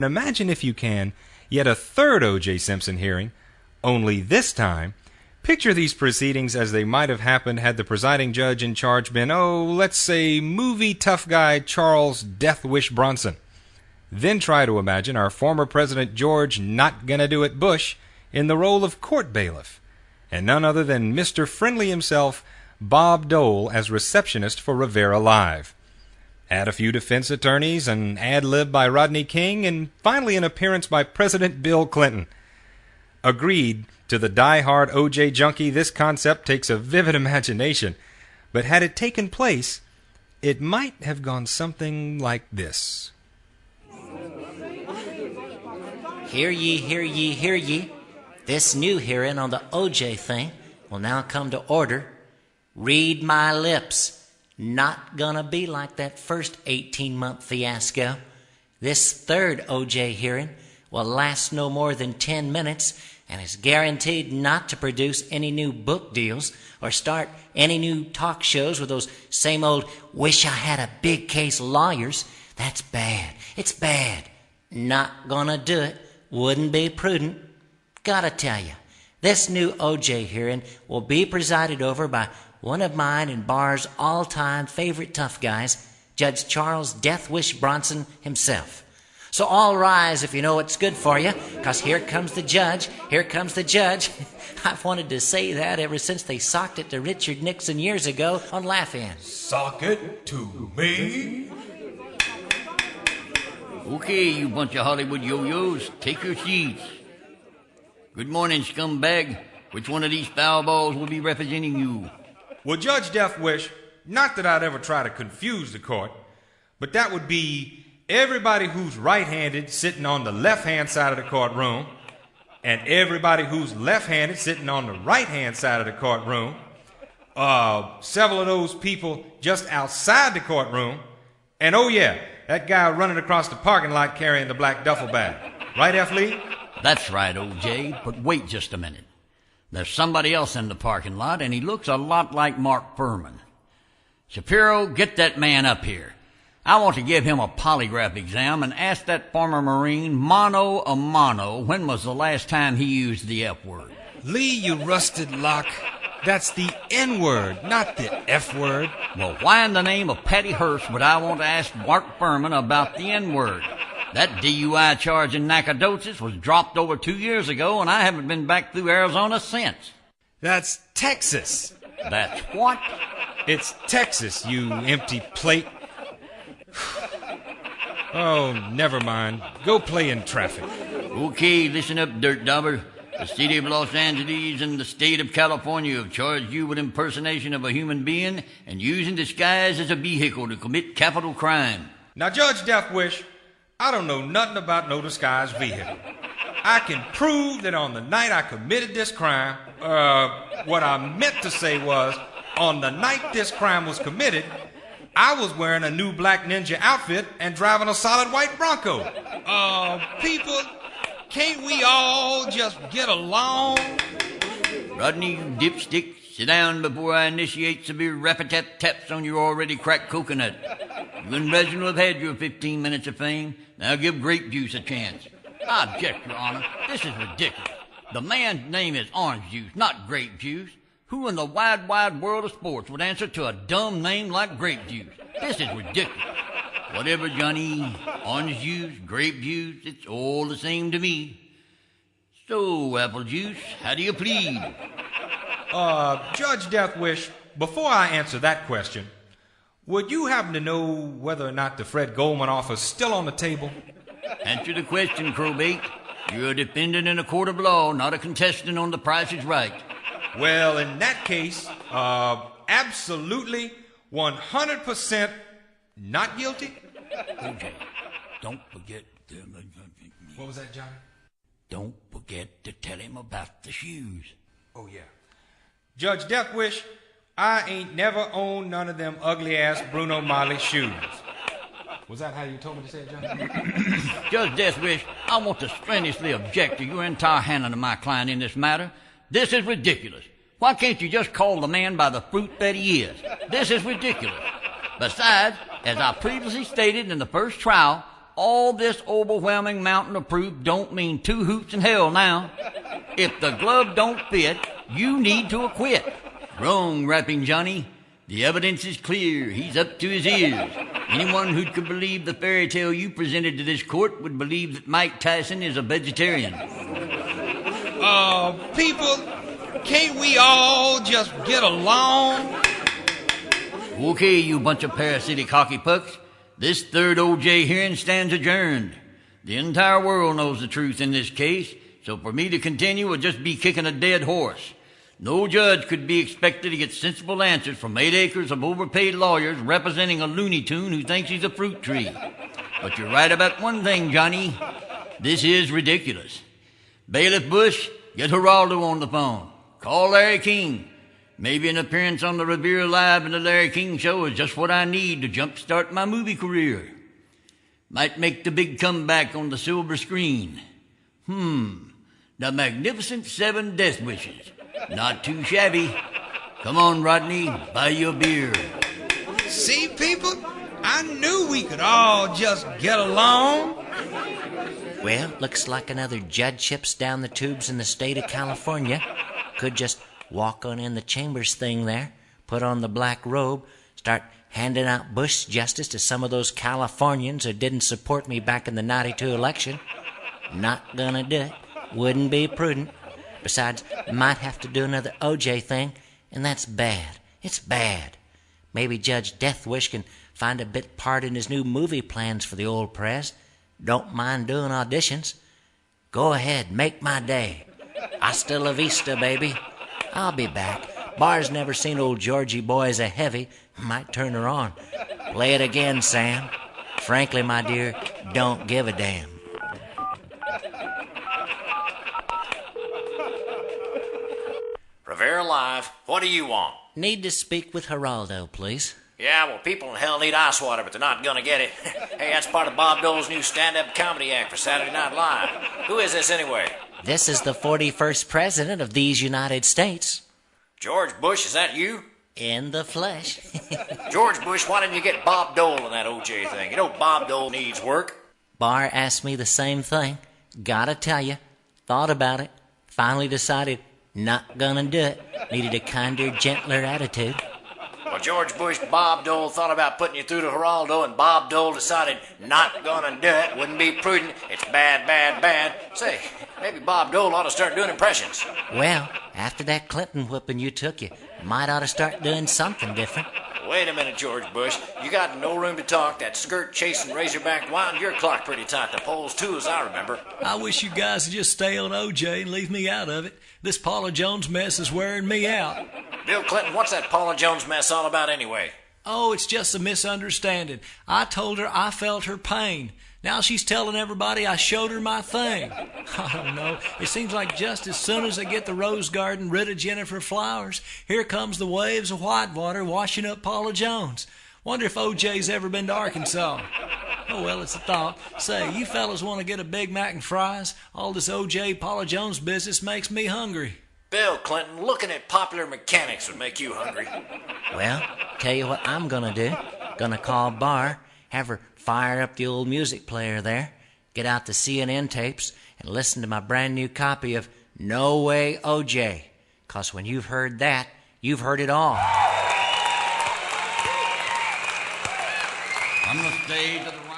Imagine, if you can, yet a third O.J. Simpson hearing, only this time, picture these proceedings as they might have happened had the presiding judge in charge been, let's say, movie tough guy Charles Death Wish Bronson. Then try to imagine our former President George Not Gonna Do It Bush in the role of court bailiff, and none other than Mr. Friendly himself, Bob Dole, as receptionist for Rivera Live. Add a few defense attorneys, an ad-lib by Rodney King, and finally an appearance by President Bill Clinton. Agreed, to the die-hard O.J. junkie, this concept takes a vivid imagination, but had it taken place, it might have gone something like this. Hear ye, hear ye, hear ye. This new hearing on the O.J. thing will now come to order. Read my lips. Not gonna be like that first 18-month fiasco. This third O.J. hearing will last no more than 10 minutes and is guaranteed not to produce any new book deals or start any new talk shows with those same old wish I had a big case lawyers. That's bad. It's bad. Not gonna do it. Wouldn't be prudent. Gotta tell you, this new O.J. hearing will be presided over by one of mine and Barr's all-time favorite tough guys, Judge Charles Death Wish Bronson himself. So all rise if you know what's good for you, because here comes the judge, here comes the judge. I've wanted to say that ever since they socked it to Richard Nixon years ago on Laugh-In. Sock it to me? Okay, you bunch of Hollywood yo-yos, take your seats. Good morning, scumbag. Which one of these foul balls will be representing you? Well, Judge Death Wish, not that I'd ever try to confuse the court, but that would be everybody who's right-handed sitting on the left-hand side of the courtroom, and everybody who's left-handed sitting on the right-hand side of the courtroom, several of those people just outside the courtroom, and oh yeah, that guy running across the parking lot carrying the black duffel bag. Right, F. Lee? That's right, O.J., but wait just a minute. There's somebody else in the parking lot, and he looks a lot like Mark Furman. Shapiro, get that man up here. I want to give him a polygraph exam and ask that former Marine, mano a mano, when was the last time he used the F word? Lee, you rusted lock. That's the N-word, not the F-word. Well, why in the name of Patty Hearst would I want to ask Mark Furman about the N-word? That DUI charge in Nacogdoches was dropped over 2 years ago, and I haven't been back through Arizona since. That's Texas. That's what? It's Texas, you empty plate. Oh, never mind. Go play in traffic. Okay, listen up, dirt dauber. The city of Los Angeles and the state of California have charged you with impersonation of a human being and using disguise as a vehicle to commit capital crime. Now, Judge Death Wish, I don't know nothing about no disguised vehicle. I can prove that on the night I committed this crime, what I meant to say was, on the night this crime was committed, I was wearing a new black ninja outfit and driving a solid white Bronco. People, can't we all just get along? Rodney, you dipstick, sit down before I initiate severe rap-a-tat taps on your already cracked coconut. You and Reginald have had your 15 minutes of fame. Now give Grape Juice a chance. I object, Your Honor. This is ridiculous. The man's name is Orange Juice, not Grape Juice. Who in the wide, wide world of sports would answer to a dumb name like Grape Juice? This is ridiculous. Whatever, Johnny. Orange juice, grape juice, it's all the same to me. So, Apple Juice, how do you plead? Judge Death Wish, before I answer that question, would you happen to know whether or not the Fred Goldman offer is still on the table? Answer the question, Crowbait. You're a defendant in a court of law, not a contestant on The Price is Right. Well, in that case, absolutely 100% not guilty? Okay, don't forget to... What was that, Johnny? Don't forget to tell him about the shoes. Oh, yeah. Judge Death Wish, I ain't never owned none of them ugly-ass Bruno Mali shoes. Was that how you told me to say it, Johnny? Judge Death Wish, I want to strenuously object to your entire handling of my client in this matter. This is ridiculous. Why can't you just call the man by the fruit that he is? This is ridiculous. Besides, as I previously stated in the first trial, all this overwhelming mountain of proof don't mean two hoots in hell now. If the glove don't fit, you need to acquit. Wrong, Rapping Johnny. The evidence is clear. He's up to his ears. Anyone who could believe the fairy tale you presented to this court would believe that Mike Tyson is a vegetarian. People, can't we all just get along? Okay, you bunch of parasitic hockey pucks. This third O.J. hearing stands adjourned. The entire world knows the truth in this case, so for me to continue would just be kicking a dead horse. No judge could be expected to get sensible answers from 8 acres of overpaid lawyers representing a Looney Tune who thinks he's a fruit tree. But you're right about one thing, Johnny. This is ridiculous. Bailiff Bush, get Geraldo on the phone. Call Larry King. Maybe an appearance on the Revere Live and the Larry King Show is just what I need to jumpstart my movie career. Might make the big comeback on the silver screen. The Magnificent Seven Death Wishes. Not too shabby. Come on, Rodney, buy you a beer. See, people, I knew we could all just get along. Well, looks like another judgeships down the tubes in the state of California. Could just walk on in the chambers thing there, put on the black robe, start handing out Bush justice to some of those Californians who didn't support me back in the 92 election. Not gonna do it. Wouldn't be prudent. Besides, might have to do another O.J. thing, and that's bad. It's bad. Maybe Judge Deathwish can find a bit part in his new movie plans for the old press. Don't mind doing auditions. Go ahead, make my day. Hasta la vista, baby. I'll be back. Bar's never seen old Georgie boy as a heavy. Might turn her on. Play it again, Sam. Frankly, my dear, don't give a damn. Rivera Live, what do you want? Need to speak with Geraldo, please. Yeah, well, people in hell need ice water, but they're not gonna get it. Hey, that's part of Bob Dole's new stand-up comedy act for Saturday Night Live. Who is this anyway? This is the 41st President of these United States. George Bush, is that you? In the flesh. George Bush, why didn't you get Bob Dole in that O.J. thing? You know Bob Dole needs work. Barr asked me the same thing. Gotta tell you, thought about it, finally decided not gonna do it. Needed a kinder, gentler attitude. Well, George Bush, Bob Dole thought about putting you through to Geraldo, and Bob Dole decided not gonna do it. Wouldn't be prudent. It's bad, bad, bad. Say, maybe Bob Dole ought to start doing impressions. Well, after that Clinton whooping you took, you might ought to start doing something different. Wait a minute, George Bush. You got no room to talk. That skirt-chasing razorback wound your clock pretty tight. The polls, too, as I remember. I wish you guys would just stay on OJ and leave me out of it. This Paula Jones mess is wearing me out. Bill Clinton, what's that Paula Jones mess all about anyway? Oh, it's just a misunderstanding. I told her I felt her pain. Now she's telling everybody I showed her my thing. I don't know. It seems like just as soon as I get the rose garden rid of Jennifer Flowers, here comes the waves of whitewater washing up Paula Jones. Wonder if OJ's ever been to Arkansas. Oh, well, it's a thought. Say, you fellas want to get a Big Mac and fries? All this OJ Paula Jones business makes me hungry. Bill Clinton, looking at Popular Mechanics would make you hungry. Well, tell you what I'm gonna do. Gonna call Barr, have her fire up the old music player there, get out the CNN tapes, and listen to my brand new copy of No Way OJ. 'Cause when you've heard that, you've heard it all. On the stage of the